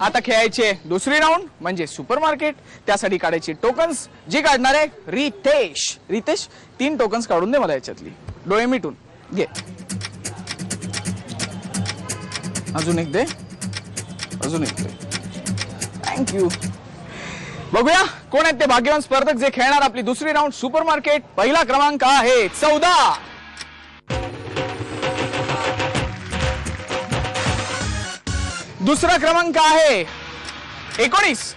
आता खेळायचे दुसरी राऊंड म्हणजे सुपरमार्केट. त्यासाठी काढायची टोकन्स. जी काढणार आहे रितेश. रितेश 3 टोकन्स काढून दे मला याच्यातली. डोळे मिटून घे. अजून एक दे. अजून एक दे. थँक्यू. बघूया कोण आहेत ते भाग्यवान स्पर्धक जे खेळणार आपली दुसरी राऊंड सुपरमार्केट. पहिला क्रमांक आहे 14. दुसरा क्रमांक आहे 19.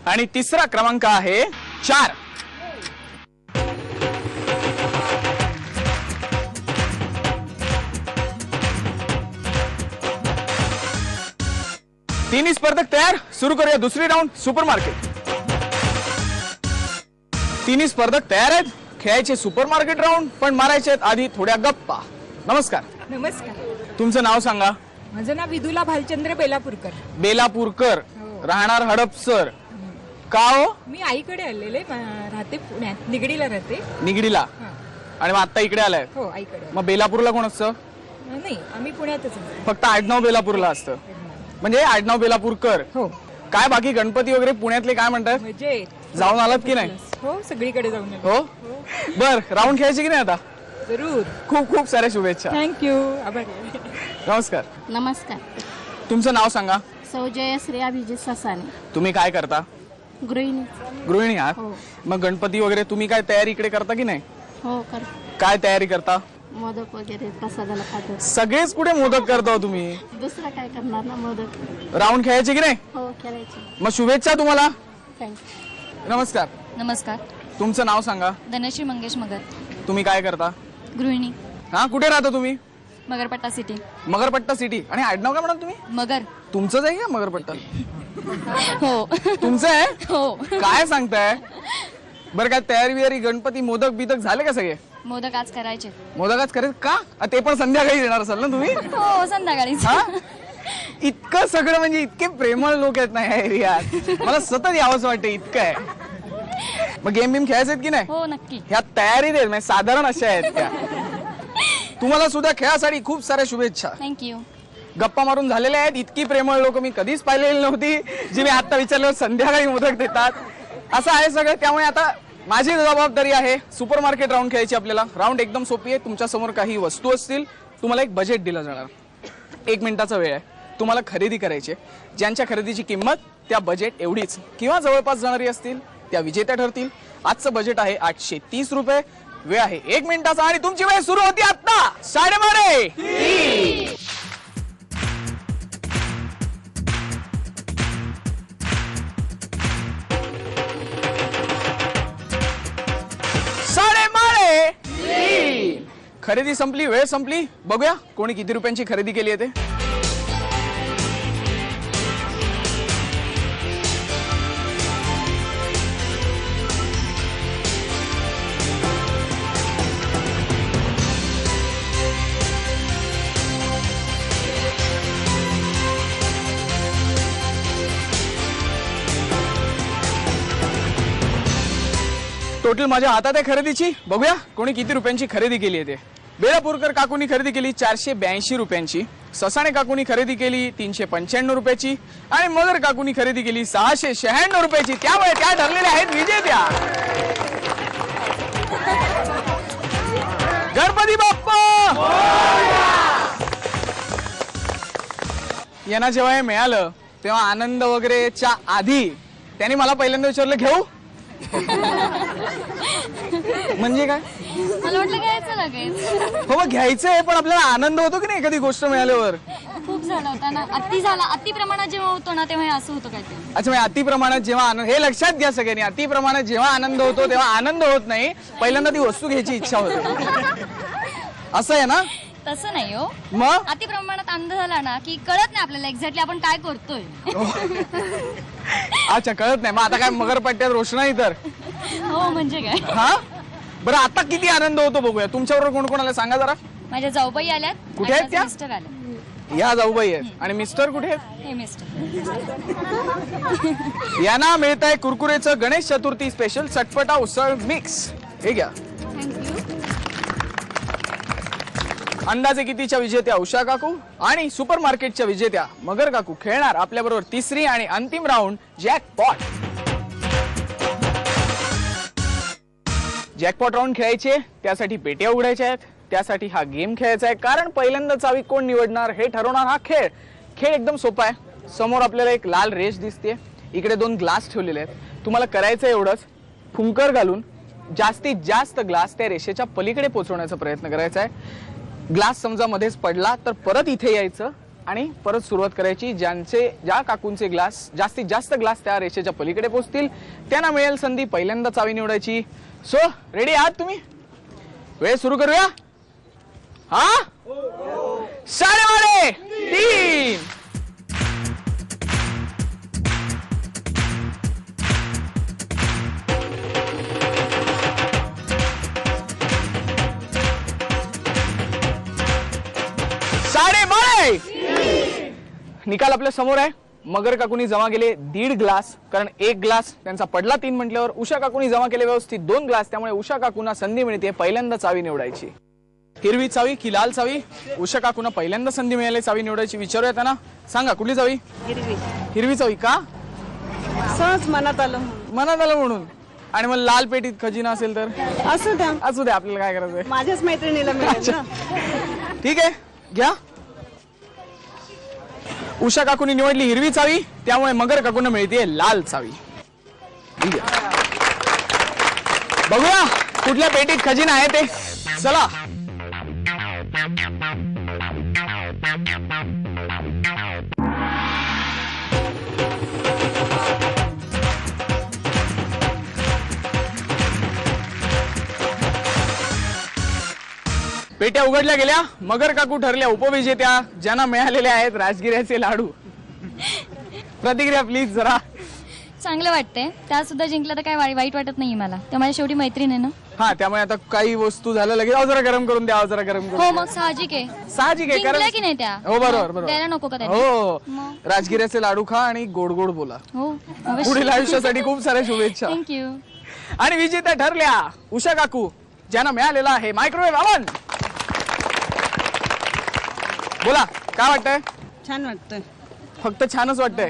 आणि तिसरा क्रमांक आहे 4. तिन्ही स्पर्धक तयार. सुरू करूया दुसरी राऊंड सुपरमार्केट. तिन्ही स्पर्धक तयार आहेत. खेळायचे सुपरमार्केट राऊंड पण मारायचे आधी थोड्या गप्पा. नमस्कार. नमस्कार. तुमचं नाव सांगा. माझं नाव विदुला भालचंद्र बेलापूरकर. बेलापूरकर. राहणार हडपसर. का हो? मी आईकडे आलेले राहते पुण्यात. निगडीला राहते. निगडीला. आणि मग आता इकडे आलाय. हो आईकडे. मग बेलापूरला कोण असतं? नाही आम्ही पुण्यातच आहे. फक्त आडनाव बेलापूरला असतं. म्हणजे आडनाव बेलापूरकर. हो. काय बाकी गणपती वगैरे पुण्यातले काय म्हणतात? म्हणजे जाऊन आलात की नाही? हो सगळीकडे जाऊन आलो. हो. बर राऊंड खेळायची की नाही आता? जरूर. खूप खूप साऱ्या शुभेच्छा. थँक्यू. आभार. नमस्कार. नमस्कार. तुमचं नाव सांगा. सौजयश्री अभिजित ससाने. तुम्ही काय करता? गृहिणी. गृहिणी आहात. हो. मग गणपती वगैरे तुम्ही काय तयारी इकडे करता की नाही? हो कर. काय तयारी करता? मोदक वगैरे प्रसादाला पाठवतो. सगळेच कुठे मोदक करता हो तुम्ही? दुसरं काय करणार ना मोदक. राऊंड खेळायचे की नाही? हो खेळायचे. मग शुभेच्छा तुम्हाला. थँक्यू. नमस्कार. नमस्कार. तुमचं नाव सांगा. धनश्री मंगेश मगर. तुम्ही काय करता? गृहिणी. हा कुठे राहता तुम्ही? मगरपट्टा सिटी. मगरपट्टा सिटी. आणि आडनाव काय म्हणाल तुम्ही? मगर. तुमचंच आहे का मगरपट्टा? हो. तुमचं आहे? हो. काय सांगताय? बरं काय तयारी बियारी गणपती मोदक बिदक झाले का सगळे? मोदक आज करायचे. मोदकच करेल का? ते पण संध्याकाळी येणार असाल ना तुम्ही? हो संध्याकाळीच. हा? इतकं सगळं म्हणजे इतके प्रेमळ लोक आहेत ना या एरियात. मला सतत यावंच वाटतं इतकं आहे. मग गेम बिम खेळायचे की नाही? हो नक्की. ह्या तयारी दे म्हणजे साधारण अशा आहेत त्या. तुम्हाला सुद्धा खेळासाठी खूप साऱ्या शुभेच्छा. थँक्यू. गप्पा मारून झालेल्या आहेत. इतकी प्रेमळ लोक मी कधीच पाहिलेली नव्हती जी मी आता विचारल्यावर संध्याकाळी मोदक देतात. असं आहे सगळं. त्यामुळे आता माझी जबाबदारी आहे सुपरमार्केट राऊंड खेळायची आपल्याला. राऊंड एकदम सोपी आहे. तुमच्या समोर काही वस्तू असतील. तुम्हाला एक बजेट दिलं जाणार. 1 मिनिटाचा वेळ आहे. तुम्हाला खरेदी करायची. ज्यांच्या खरेदीची किंमत त्या बजेट एवढीच किंवा जवळपास जाणारी असतील त्या विजेत्या ठरतील. आजचं बजेट आहे 830 रुपये. वेळ आहे 1 मिनिटाचा आणि तुमची वेळ सुरू होती आता 3:30. खरेदी संपली. वेळ संपली. बघूया कोणी किती रुपयांची खरेदी केली आहे ते. टोटल माझ्या हातात आहे खरेदीची. बघूया कोणी किती रुपयांची खरेदी केली आहे ते. बेलापूरकर काकूंनी खरेदी केली 482 रुपयांची. ससाणे काकूंनी खरेदी केली 395 रुपयाची. आणि मगर काकूंनी खरेदी केली 696 रुपयाची. त्यामुळे त्या ठरलेल्या आहेत विजेत्या. गणपती बाप्पा. यांना जेव्हा हे मिळालं तेव्हा आनंद वगैरेच्या आधी त्यांनी मला पहिल्यांदा विचारलं घेऊ. म्हणजे काय? मला वाटलं घ्यायचं लगेच. हो मग घ्यायचंय पण आपल्याला आनंद होतो की नाही एखादी गोष्ट मिळाल्यावर. खूप झालं होता ना. अति प्रमाणात जेव्हा होतो ना तेव्हा असं होतं काय ते. अच्छा म्हणजे अति प्रमाणात जेव्हा आनंद. हे लक्षात घ्या सगळ्यांनी. अति प्रमाणात जेव्हा आनंद होतो तेव्हा आनंद होत नाही. पहिल्यांदा ती वस्तू घ्यायची इच्छा होते. असं आहे ना? तसं नाही हो. मग अति प्रमाणात आनंद झाला ना की कळत नाही आपल्याला एक्झॅक्टली आपण काय करतोय. अच्छा कळत नाही. मग आता काय मगरपट्ट्यात रोषणाई तर. हो म्हणजे काय. हा बरं आता किती आनंद होतो बघूया. तुमच्याबरोबर कोण कोण आलं सांगा जरा. माझ्या जाऊबाई आल्यात. कुठे आहेत त्या? मिस्टर आले. या जाऊबाई आहेत. आणि मिस्टर कुठे आहेत? हे मिस्टर. यांना मिळत आहे कुरकुरेचं गणेश चतुर्थी स्पेशल चटपटा उसळ मिक्स. हे घ्या. अंदाजे कितीच्या विजेत्या उषा काकू आणि सुपर मार्केटच्या विजेत्या मगर काकू खेळणार आपल्याबरोबर तिसरी आणि अंतिम राऊंड जॅकपॉट. जॅकपॉट राऊंड खेळायचे, त्यासाठी पेट्या उघडायच्या आहेत, त्यासाठी हा गेम खेळायचा आहे. कारण पहिल्यांदा चावी कोण निवडणार हे ठरवणार हा खेळ. खेळ एकदम सोपा आहे. समोर आपल्याला एक लाल रेष दिसते, इकडे 2 ग्लास ठेवलेले आहेत. तुम्हाला करायचं एवढंच, फुंकर घालून जास्तीत जास्त ग्लास त्या रेषेच्या पलीकडे पोहोचवण्याचा प्रयत्न करायचा आहे. ग्लास समजा मध्येच पडला तर परत इथे यायचं आणि परत सुरुवात करायची. ज्या काकूंचे ग्लास जास्तीत जास्त ग्लास त्या रेषेच्या पलीकडे पोहोचतील त्यांना मिळेल संधी पहिल्यांदा चावी निवडायची. सो रेडी आहात तुम्ही? वेळ सुरू करूया. हा 3 निकाल आपल्या समोर आहे. मगर काकूनी जमा केले 1.5 ग्लास, कारण 1 ग्लास त्यांचा पडला 3 म्हटल्यावर. उषा काकूनी जमा केले व्यवस्थित 2 ग्लास, त्यामुळे उषा काकूंना संधी मिळते पहिल्यांदा चावी निवडायची. हिरवी चावी की लाल चावी? उषा काकूंना पहिल्यांदा संधी मिळाली चावी निवडायची. विचारूया त्यांना, सांगा कुठली चावी? हिरवी चावी का? सहज मनात आलं म्हणून. आणि मग लाल पेटीत खजिना असेल तर? असू द्या, आपल्याला काय करायचंय? माझ्याच मैत्रिणीला मिळेल ना. ठीक आहे, घ्या. उषा काकूंनी निवडली हिरवी चावी, त्यामुळे मगर काकूंना मिळते लाल चावी. बघूया कुठल्या पेटीत खजिना आहे ते. चला. पेट्या उघडल्या गेल्या. मगर काकू ठरल्या उपविजेत्या, ज्यांना मिळालेले आहेत राजगिऱ्याचे लाडू. प्रतिक्रिया प्लीज जरा. चांगलं वाटतंय. त्या सुद्धा जिंकलं तर काय वाईट वाटत नाही मला. त्या माझ्या शेवटी मैत्रीण आहे ना. हा, त्यामुळे आता काही वस्तू झालं लगेच जरा गरम करून द्या, जरा गरम करून. हो मग साहजिक आहे. साहजिक जिंकल्या की नाही त्या? हो बरोबर द्यायला नको का त्यांनी? हो. मग? राजगिऱ्याचे लाडू खा आणि गोड गोड बोला. हो पुढील आयुष्यासाठी खूप साऱ्या शुभेच्छा. थँक्यू. आणि विजेत्या ठरल्या उषा काकू, ज्यांना मिळालेला आहे मायक्रोवेव्ह ओव्हन. बोला, काय वाटतंय? छान वाटतंय. फक्त छानच वाटतंय?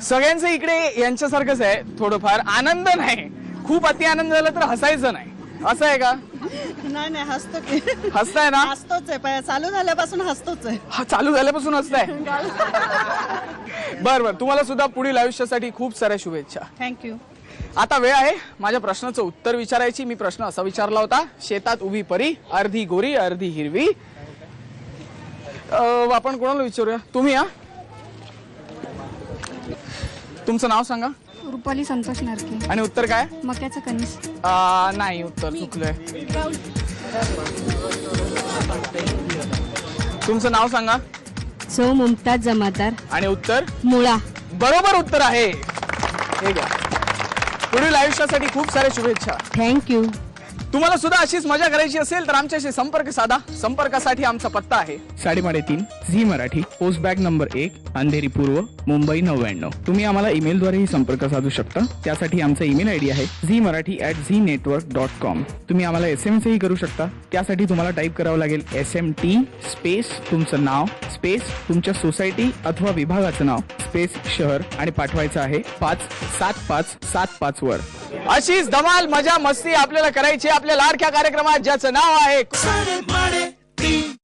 सगळ्यांचं इकडे यांच्यासारखंच आहे, थोडंफार आनंद नाही. खूप अति आनंद झाला तर हसायचं नाही, असं आहे का? नाही हसतो की. हसताय ना? हसतोच आहे, चालू झाल्यापासून हसतोच आहे. हा, चालू झाल्यापासून हसताय? बर, तुम्हाला सुद्धा पुढील आयुष्यासाठी खूप साऱ्या शुभेच्छा. थँक्यू. आता वेळ आहे माझ्या प्रश्नाचं उत्तर विचारायची. मी प्रश्न असा विचारला होता, शेतात उभी परी, अर्धी गोरी अर्धी हिरवी. आपण कोणाला विचारूया? तुम्ही या. तुमचं नाव सांगा. रुपाली संतोष नरके. आणि उत्तर काय? मक्याचं कणीस. नाही, उत्तर चुकलंय. तुमचं नाव सांगा. सौ मुमताज जमादार. आणि उत्तर? मुळा. बरोबर उत्तर आहे. हे घ्या. पुढील आयुष्यासाठी खूप साऱ्या शुभेच्छा. थँक्यू. तुम्हाला सुद्धा अशीच मजा करायची असेल तर आमच्याशी संपर्क साधा. संपर्कासाठी आमचा पत्ता आहे 3.5 Zee Marathi, post bag number 1, Andheri पूर्व, मुंबई 99. तुम्ही आम्हाला ईमेलद्वारेही संपर्क साधू शकता. त्यासाठी आमचा ईमेल आयडी आहे zmarathi@znetwork.com. तुम्ही आम्हाला SMS ही करू शकता. त्यासाठी तुम्हाला टाईप करावं लागेल SMT स्पेस तुमचं नाव स्पेस तुमच्या सोसायटी अथवा विभागाचं नाव स्पेस शहर आणि पाठवायचं आहे 57575 वर. अशीच धमाल मजा मस्ती आपल्याला करायची आपल्या लाडक्या कार्यक्रमात, ज्याचं नाव आहे